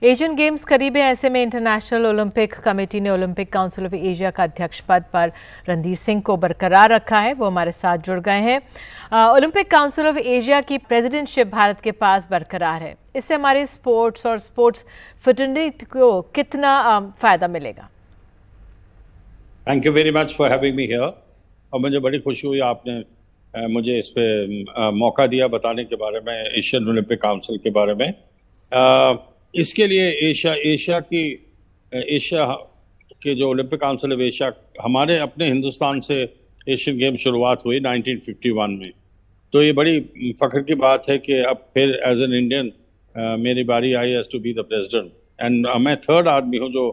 Asian games करीब है, ऐसे में इंटरनेशनल ओलंपिक कमेटी ने ओलंपिक काउंसिल ऑफ एशिया का अध्यक्ष पद पर रणधीर सिंह को बरकरार रखा है। वो हमारे साथ जुड़ गए हैं। ओलंपिक काउंसिल ऑफ एशिया की प्रेसिडेंटशिप भारत के पास बरकरार है। इससे हमारे स्पोर्ट्स और स्पोर्ट्स फ्रेटर्निटी को कितना फायदा मिलेगा? Thank you very much for having me here. और मुझे बड़ी खुशी हुई आपने मुझे इस पे मौका दिया बताने के बारे में, एशियन ओलंपिक काउंसिल के बारे में। इसके लिए एशिया के जो ओलंपिक काउंसिल ऑफ एशिया, हमारे अपने हिंदुस्तान से एशियन गेम शुरुआत हुई 1951 में। तो ये बड़ी फख्र की बात है कि अब फिर एज एन इंडियन मेरी बारी आई as to be the president. And मैं थर्ड आदमी हूँ जो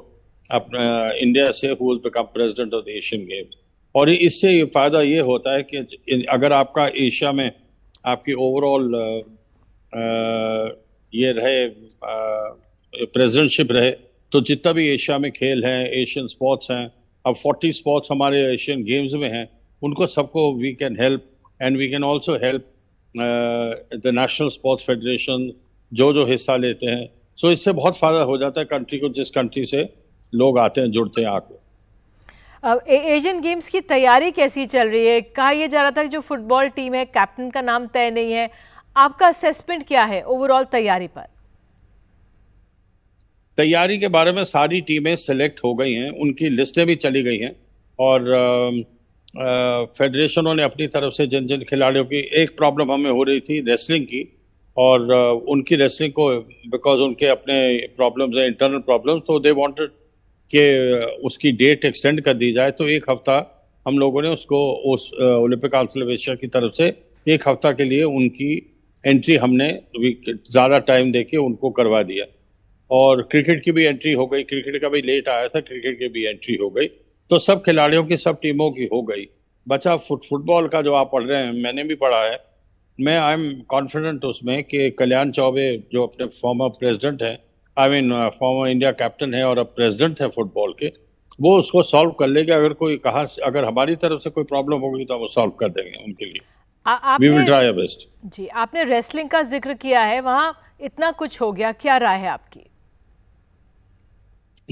अपना इंडिया से who will become president of the Asian games. और इससे फ़ायदा ये होता है कि अगर आपका एशिया में आपकी ओवरऑल ये रहे प्रेसिडेंटशिप रहे, तो जितना भी एशिया में खेल हैं, एशियन स्पोर्ट्स हैं, अब 40 स्पोर्ट्स हमारे एशियन गेम्स में हैं, उनको सबको we can help and we can also help the national sports federation जो हिस्सा लेते हैं। सो इससे बहुत फ़ायदा हो जाता है कंट्री को, जिस कंट्री से लोग आते हैं, जुड़ते हैं आके। एशियन गेम्स की तैयारी कैसी चल रही है? कहा यह जा रहा था कि जो फुटबॉल टीम है, कैप्टन का नाम तय नहीं है। आपका असेसमेंट क्या है ओवरऑल तैयारी पर? तैयारी के बारे में सारी टीमें सेलेक्ट हो गई हैं, उनकी लिस्टें भी चली गई हैं और फेडरेशनों ने अपनी तरफ से जिन जिन खिलाड़ियों की, एक प्रॉब्लम हमें हो रही थी रेसलिंग की, और उनकी रेसलिंग को बिकॉज उनके अपने प्रॉब्लम्स हैं, इंटरनल प्रॉब्लम्स, तो दे वांटेड कि उसकी डेट एक्सटेंड कर दी जाए। तो एक हफ्ता हम लोगों ने उसको उस ओलंपिक काउंसिल ऑफ एशिया की तरफ से एक हफ्ता के लिए उनकी एंट्री हमने ज़्यादा टाइम देके उनको करवा दिया। और क्रिकेट की भी एंट्री हो गई, क्रिकेट का भी लेट आया था, क्रिकेट की भी एंट्री हो गई। तो सब खिलाड़ियों की, सब टीमों की हो गई। बचा फुटबॉल का जो आप पढ़ रहे हैं, मैंने भी पढ़ा है। मैं आई एम कॉन्फिडेंट उसमें कि कल्याण चौबे जो अपने फॉर्मर प्रेसिडेंट हैं, फॉर्मर इंडिया कैप्टन है और अब प्रेसिडेंट है फुटबॉल के, वो उसको सॉल्व कर लेंगे। अगर हमारी तरफ से कोई प्रॉब्लम होगी तो वो सॉल्व कर देंगे उनके लिए। We will try our best. जी, आपने रेसलिंग का जिक्र किया है, वहां इतना कुछ हो गया, क्या राय है आपकी?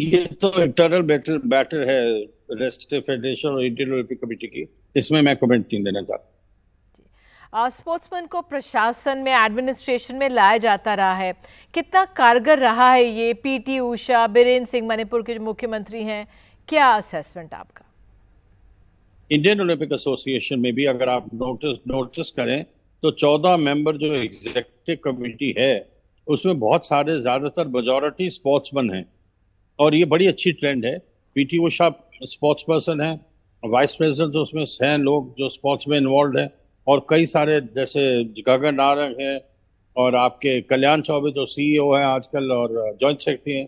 ये तो इंटरनल बैटर है रेसलिंग फेडरेशन और इंडियन ओलंपिक कमेटी की, इसमें मैं कमेंट नहीं देना चाहता। स्पोर्ट्समैन को प्रशासन में, एडमिनिस्ट्रेशन में लाया जाता रहा है, कितना कारगर रहा है ये? पीटी उषा, बीरेन सिंह मणिपुर के जो मुख्यमंत्री हैं, क्या असेसमेंट आपका? इंडियन ओलंपिक एसोसिएशन में भी अगर आप नोटिस करें तो 14 मेंबर जो एग्जीक्यूटिव कमेटी है, उसमें बहुत सारे, ज़्यादातर मेजॉरिटी स्पोर्ट्समैन हैं और ये बड़ी अच्छी ट्रेंड है। पीटी उषा स्पोर्ट्स पर्सन है, वाइस प्रेसिडेंट उसमें हैं लोग जो स्पोर्ट्स में इन्वॉल्व हैं, और कई सारे जैसे गगन नारंग हैं और आपके कल्याण चौबे जो सीईओ हैं आजकल और जॉइंट सेक्रेटरी हैं,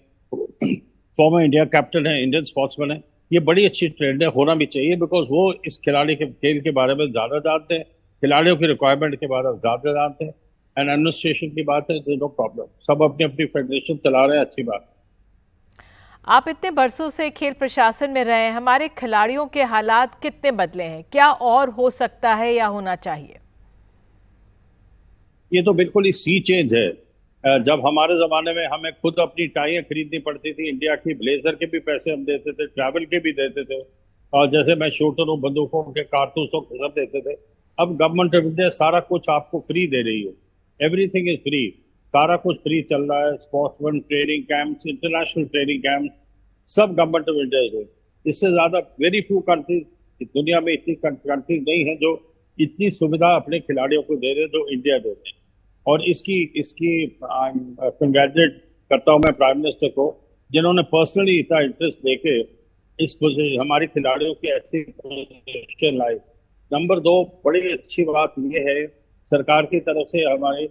फॉर्मर इंडिया कैप्टन है, इंडियन स्पोर्ट्समैन है। ये बड़ी अच्छी ट्रेंड है, होना भी चाहिए, बिकॉज वो इस खिलाड़ी के खेल के बारे में ज़्यादा जानते हैं, खिलाड़ियों की रिक्वायरमेंट के बारे में ज़्यादा जानते हैं। एंड एडमिनिस्ट्रेशन की बात है तो नो प्रॉब्लम, सब अपनी अपनी फेडरेशन चला रहे हैं, अच्छी बात। आप इतने बरसों से खेल प्रशासन में रहे हैं, हमारे खिलाड़ियों के हालात कितने बदले हैं? क्या और हो सकता है या होना चाहिए? ये तो बिल्कुल ही सी चेंज है। जब हमारे ज़माने में हमें खुद अपनी टाइयाँ खरीदनी पड़ती थी, इंडिया की ब्लेजर के भी पैसे हम देते थे, ट्रैवल के भी देते थे, और जैसे मैं शूटर हूँ, बंदूकों के कारतूसों के सब देते थे। अब गवर्नमेंट ऑफ इंडिया सारा कुछ आपको फ्री दे रही है, एवरीथिंग इज फ्री, सारा कुछ फ्री चल रहा है। Sportsman training camps, international training camp, सब गवर्नमेंट ऑफ इंडिया है। इससे ज़्यादा वेरी फ्यू कंट्रीज, दुनिया में इतनी कंट्रीज नहीं है जो इतनी सुविधा अपने खिलाड़ियों को दे रहे हैं जो इंडिया देते हैं। और इसकी कंग्रेचुलेट करता हूँ मैं प्राइम मिनिस्टर को, जिन्होंने पर्सनली इतना इंटरेस्ट देके इस हमारी खिलाड़ियों की ऐसी पोजीशन लाई। नंबर 2, बड़ी अच्छी बात ये है सरकार की तरफ से हमारे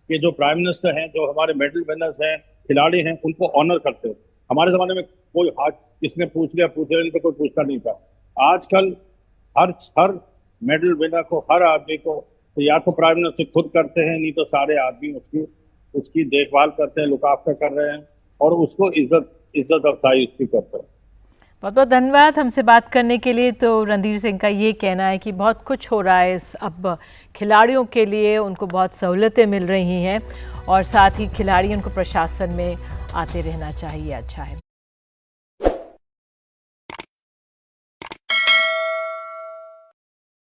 ये जो प्राइम मिनिस्टर हैं, जो हमारे मेडल विनर्स हैं, खिलाड़ी हैं, उनको ऑनर करते हैं। हमारे ज़माने में कोई हाथ किसने पूछ लिया इनको कोई पूछता नहीं था। आजकल हर मेडल विनर को, हर आदमी को, तो या तो प्राइम मिनिस्टर खुद करते हैं, नहीं तो सारे आदमी उसकी देखभाल करते हैं, लुक आफ्टर कर रहे हैं, और उसको इज्जत अफजाई उसकी करते हैं। बहुत बहुत धन्यवाद हमसे बात करने के लिए। तो रणधीर सिंह का ये कहना है कि बहुत कुछ हो रहा है अब खिलाड़ियों के लिए, उनको बहुत सहूलतें मिल रही हैं और साथ ही खिलाड़ी उनको प्रशासन में आते रहना चाहिए। अच्छा है।